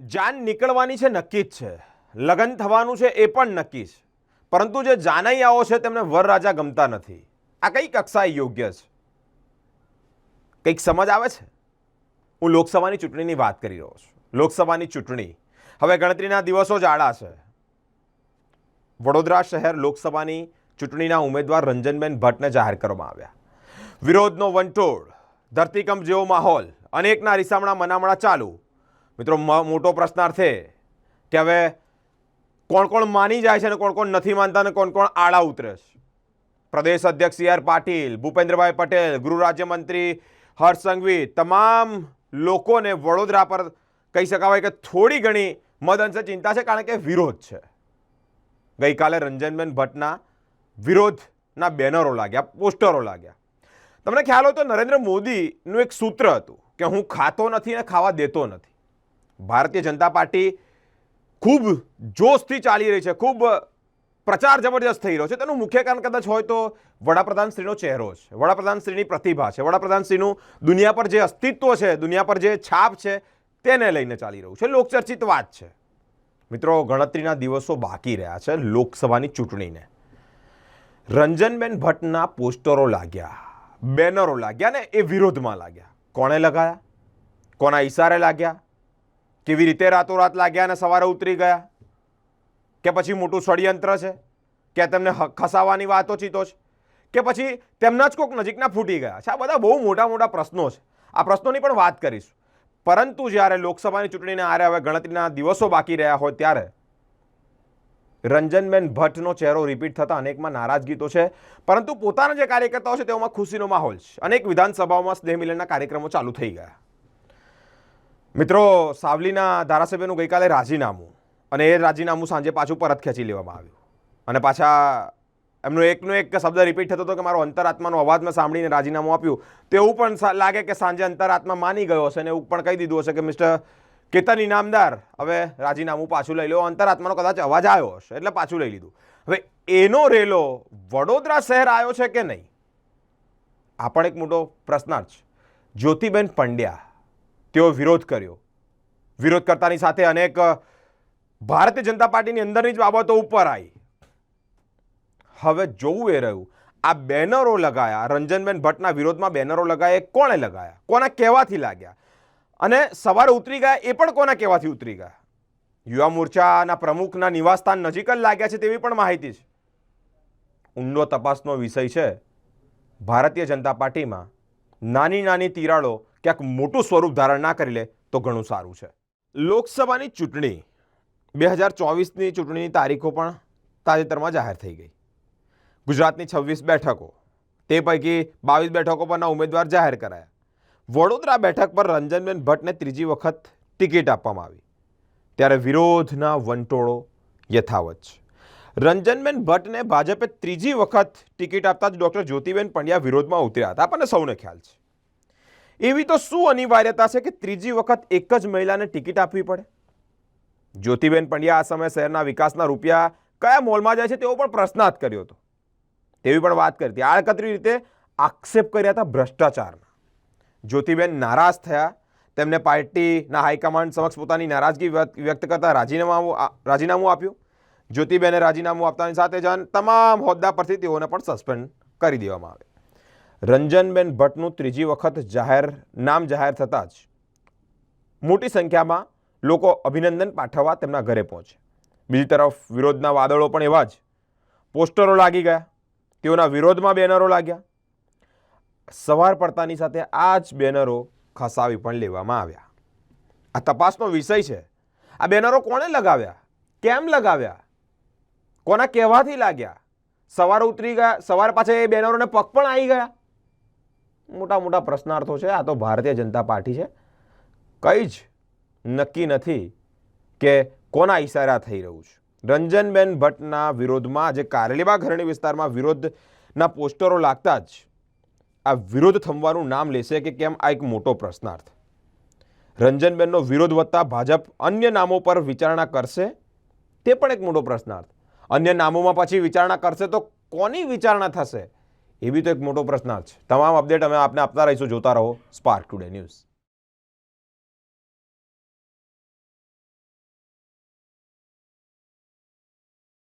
જાન નીકળવાની છે નક્કી જ છે, લગ્ન થવાનું છે એ પણ નક્કી છે, પરંતુ જે જાનૈયાઓ છે તેમને વરરાજા ગમતા નથી. આ કઈ કક્ષાએ યોગ્ય છે? કંઈક સમજ આવે છે? હું લોકસભાની ચૂંટણીની વાત કરી રહ્યો છું. લોકસભાની ચૂંટણી હવે ગણતરીના દિવસો જ આડા છે. વડોદરા શહેર લોકસભાની ચૂંટણીના ઉમેદવાર રંજનબેન ભટ્ટને જાહેર કરવામાં આવ્યા. વિરોધનો વંટોળ, ધરતીકંપ જેવો માહોલ, અનેકના રીસામણા મનામણા ચાલુ. મિત્રો, મોટો પ્રશ્નાર્થ છે કે હવે કોણ કોણ માની જાય છે અને કોણ કોણ નથી માનતા અને કોણ કોણ આડા ઉતરે છે. પ્રદેશ અધ્યક્ષ સી.આર. પાટીલ, ભૂપેન્દ્રભાઈ પટેલ, ગૃહ રાજ્યમંત્રી હર્ષ સંઘવી, તમામ લોકોને વડોદરા પર કહી શકાય કે થોડી ઘણી મદઅંશે ચિંતા છે, કારણ કે વિરોધ છે. ગઈકાલે રંજનબેન ભટ્ટના વિરોધના બેનરો લાગ્યા, પોસ્ટરો લાગ્યા. તમને ખ્યાલ હોય તો નરેન્દ્ર મોદીનું એક સૂત્ર હતું કે હું ખાતો નથી અને ખાવા દેતો નથી. ભારતીય જનતા પાર્ટી ખૂબ જોશથી ચાલી રહી છે, ખૂબ પ્રચાર જબરજસ્ત થઈ રહ્યો છે. તેનું મુખ્ય કારણ કદાચ હોય તો વડાપ્રધાનશ્રીનો ચહેરો છે, વડાપ્રધાનશ્રીની પ્રતિભા છે, વડાપ્રધાનશ્રીનું દુનિયા પર જે અસ્તિત્વ છે, દુનિયા પર જે છાપ છે, તેને લઈને ચાલી રહ્યું છે. લોકચર્ચિત વાત છે. મિત્રો, ગણતરીના દિવસો બાકી રહ્યા છે લોકસભાની ચૂંટણીને. રંજનબેન ભટ્ટના પોસ્ટરો લાગ્યા, બેનરો લાગ્યા ને એ વિરોધમાં લાગ્યા. કોણે લગાયા? કોના ઈશારે લાગ્યા? કેવી રીતે રાતોરાત લાગ્યા અને સવારે ઉતરી ગયા? કે પછી મોટું ષડયંત્ર છે? કે તેમને ખસાવવાની વાતો ચીતો છે? કે પછી તેમના જ કોઈક નજીકના ફૂટી ગયા છે? આ બધા બહુ મોટા મોટા પ્રશ્નો છે. આ પ્રશ્નોની પણ વાત કરીશું. પરંતુ જ્યારે લોકસભાની ચૂંટણીને આરે હવે ગણતરીના દિવસો બાકી રહ્યા હોય ત્યારે રંજનબેન ભટ્ટનો ચહેરો રિપીટ થતા અનેકમાં નારાજગી તો છે, પરંતુ પોતાના જે કાર્યકર્તાઓ છે તેઓમાં ખુશીનો માહોલ છે. અનેક વિધાનસભાઓમાં સ્નેહ મિલનના કાર્યક્રમો ચાલુ થઈ ગયા. મિત્રો, સાવલીના ધારાસભ્યનું ગઈકાલે રાજીનામું, અને એ રાજીનામું સાંજે પાછું પરત ખેંચી લેવામાં આવ્યું. અને પાછા એમનો એકનો એક શબ્દ રિપીટ થતો હતો કે મારો અંતરાત્માનો અવાજ મેં સાંભળીને રાજીનામું આપ્યું. તો એવું પણ લાગે કે સાંજે અંતરાત્મા માની ગયો હશે અને એવું પણ કહી દીધું હશે કે મિસ્ટર કેતન ઇનામદાર, હવે રાજીનામું પાછું લઈ લો. અંતરાત્માનો કદાચ અવાજ આવ્યો હશે એટલે પાછું લઈ લીધું. હવે એનો રેલો વડોદરા શહેર આવ્યો છે કે નહીં, આ પણ એક મોટો પ્રશ્નાર્થ છે. જ્યોતિબેન પંડ્યા, તેઓ વિરોધ કર્યો. વિરોધ કરતાની સાથે અનેક ભારતીય જનતા પાર્ટીની અંદરની જ બાબતો ઉપર આવી. હવે જોવું એ રહ્યું, આ બેનરો લગાયા, રંજનબેન ભટ્ટના વિરોધમાં બેનરો લગાયા, એ કોણે લગાયા, કોના કહેવાથી લાગ્યા, અને સવારે ઉતરી ગયા એ પણ કોના કહેવાથી ઉતરી ગયા? યુવા મોરચાના પ્રમુખના નિવાસસ્થાન નજીક જ લાગ્યા છે તેવી પણ માહિતી છે. ઊંડો તપાસનો વિષય છે. ભારતીય જનતા પાર્ટીમાં નાની નાની તિરાડો ક્યાંક મોટું સ્વરૂપ ધારણ ના કરી લે તો ઘણું સારું છે. લોકસભાની ચૂંટણી 2024ની ચૂંટણીની તારીખો પણ તાજેતરમાં જાહેર થઈ ગઈ. ગુજરાતની 26 બેઠકો, તે પૈકી 22 બેઠકો પરના ઉમેદવાર જાહેર કરાયા. વડોદરા બેઠક પર રંજનબેન ભટ્ટને ત્રીજી વખત ટિકિટ આપવામાં આવી, ત્યારે વિરોધના વંટોળો યથાવત છે. રંજનબેન ભટ્ટને ભાજપે ત્રીજી વખત ટિકિટ આપતા જ ડૉક્ટર જ્યોતિબેન પંડ્યા વિરોધમાં ઉતર્યા હતા. આપણને સૌને ખ્યાલ છે. એવી તો શું અનિવાર્યતા છે કે ત્રીજી વખત એક જ મહિલાને ટિકિટ આપવી પડે? જ્યોતિબેન પંડ્યા આ સમયે શહેરના વિકાસના રૂપિયા કયા મોલમાં જાય છે તેવો પણ પ્રશ્નાર્થ કર્યો હતો. તેવી પણ વાત કરી હતી. આડકતરી રીતે આક્ષેપ કર્યા હતા ભ્રષ્ટાચારના. જ્યોતિબેન નારાજ થયા. તેમને પાર્ટીના હાઈકમાન્ડ સમક્ષ પોતાની નારાજગી વ્યક્ત કરતા રાજીનામું આપ્યું. જ્યોતિબેને રાજીનામું આપતાની સાથે જ તમામ હોદ્દા પરથી તેઓને પણ સસ્પેન્ડ કરી દેવામાં આવે. રંજનબેન ભટ્ટનું ત્રીજી વખત નામ જાહેર થતાં જ મોટી સંખ્યામાં લોકો અભિનંદન પાઠવવા તેમના ઘરે પહોંચે. બીજી તરફ વિરોધના વાદળો પણ એવા જ. પોસ્ટરો લાગી ગયા, તેઓના વિરોધમાં બેનરો લાગ્યા. સવાર પડતાની સાથે આ જ બેનરો ખસાવી પણ લેવામાં આવ્યા. આ તપાસનો વિષય છે. આ બેનરો કોણે લગાવ્યા, કેમ લગાવ્યા, કોના કહેવાથી લાગ્યા? સવારે ઉતરી ગયા, સવાર પાછા એ બેનરોને પગ પણ આવી ગયા. મોટા મોટા પ્રશ્નાર્થો છે. આ તો ભારતીય જનતા પાર્ટી છે. કંઈ જ નક્કી નથી કે કોના ઈશારા થઈ રહ્યું છે. રંજનબેન ભટ્ટના વિરોધમાં જે કારેલીબાગ ઘરણી વિસ્તારમાં વિરોધના પોસ્ટરો લાગતા જ આ વિરોધ થંભવાનું નામ લેશે કે કેમ, આ એક મોટો પ્રશ્નાર્થ. રંજનબેનનો વિરોધ વધતા ભાજપ અન્ય નામો પર વિચારણા કરશે, તે પણ એક મોટો પ્રશ્નાર્થ. અન્ય નામોમાં પછી વિચારણા કરશે તો કોની વિચારણા થશે, એ બી તો એક મોટો પ્રશ્નાર્થ છે. તમામ અપડેટ અમે આપને આપતા રહીશું. જોતા રહો સ્પાર્ક ટુડે ન્યૂઝ.